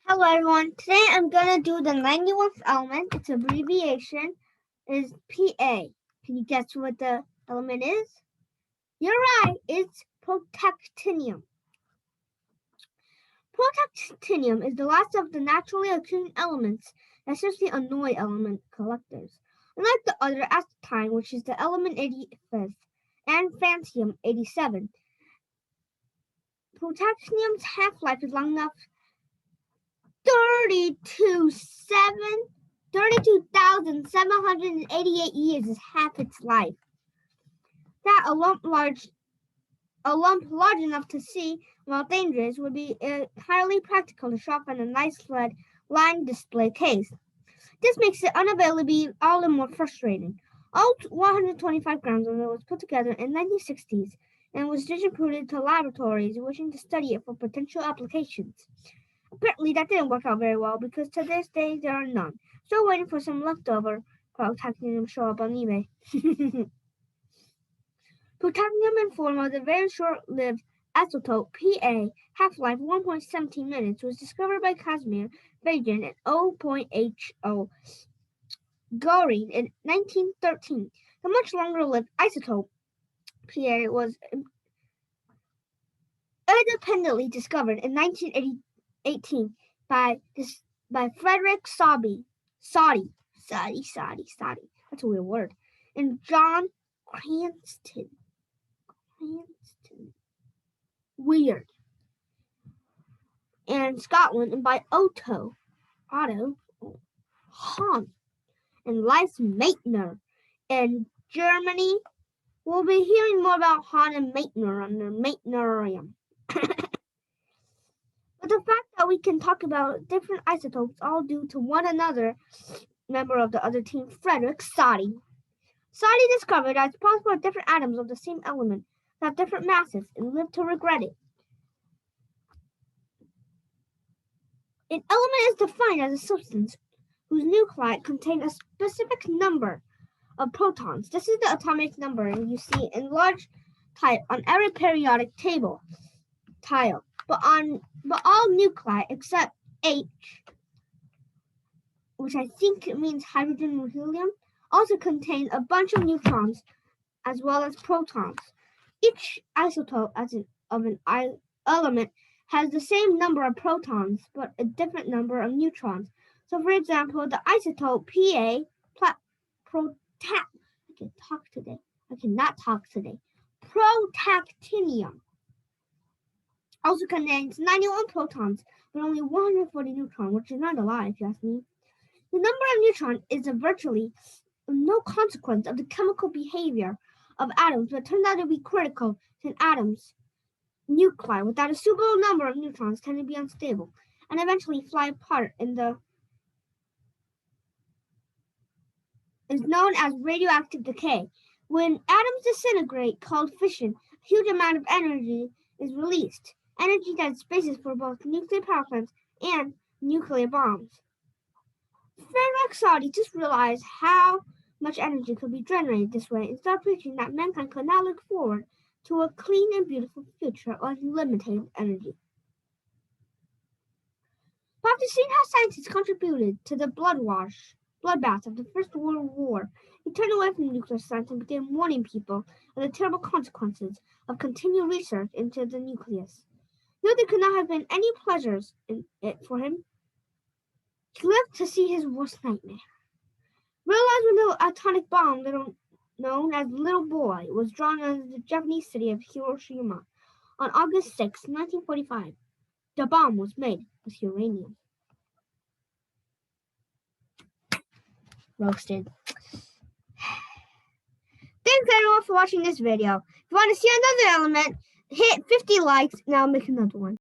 Hello everyone, today I'm going to do the 91st element. Its abbreviation is PA. Can you guess what the element is? You're right, it's Protactinium. Protactinium is the last of the naturally occurring elements that essentially annoy element collectors. Unlike the other actinium, which is the element 85th, and francium 87, Protactinium's half-life is long enough 32,788 years is half its life. That a lump large enough to see, while dangerous, would be entirely practical to shop in a nice lead-lined display case. This makes it unavailable all the more frustrating. All 125 grams of it was put together in the 1960s and was distributed to laboratories wishing to study it for potential applications. Apparently that didn't work out very well because to this day there are none. Still waiting for some leftover Protactinium to show up on eBay. Protactinium in form of the very short-lived isotope Pa, half-life 1.17 minutes, was discovered by Casimir Vagin and O.H.O. Goring in 1913. The much longer-lived isotope Pa was independently discovered in 1918 by Frederick Soddy. That's a weird word. And John Cranston. Weird. And Scotland, and by Otto. Hahn. And Lise Meitner. In Germany, we'll be hearing more about Hahn and Meitner under Meitnerium. But the fact that we can talk about different isotopes all due to one another member of the other team, Frederick Soddy. Soddy discovered that it's possible that different atoms of the same element have different masses and lived to regret it. An element is defined as a substance whose nuclei contain a specific number of protons. This is the atomic number you see in large type on every periodic table tile. But all nuclei except H, which I think means hydrogen or helium, also contain a bunch of neutrons as well as protons. Each isotope of an element has the same number of protons but a different number of neutrons. So, for example, the isotope Protactinium also contains 91 protons, but only 140 neutrons, which is not a lot if you ask me. The number of neutrons is virtually no consequence of the chemical behavior of atoms, but turns out to be critical to an atom's nuclei. Without a suitable number of neutrons, tend to be unstable and eventually fly apart is known as radioactive decay. When atoms disintegrate, called fission, a huge amount of energy is released. Energy that is basis for both nuclear power plants and nuclear bombs. Frederick Soddy just realized how much energy could be generated this way and started preaching that mankind could now look forward to a clean and beautiful future of unlimited energy. But after seeing how scientists contributed to the bloodbath of the First World War, he turned away from nuclear science and began warning people of the terrible consequences of continued research into the nucleus. Though there could not have been any pleasures in it for him, he lived to see his worst nightmare. Realized when the atomic bomb, known as Little Boy, was drawn on the Japanese city of Hiroshima on August 6, 1945. The bomb was made with uranium. Roasted. Thanks everyone for watching this video. If you want to see another element, hit 50 likes and I'll make another one.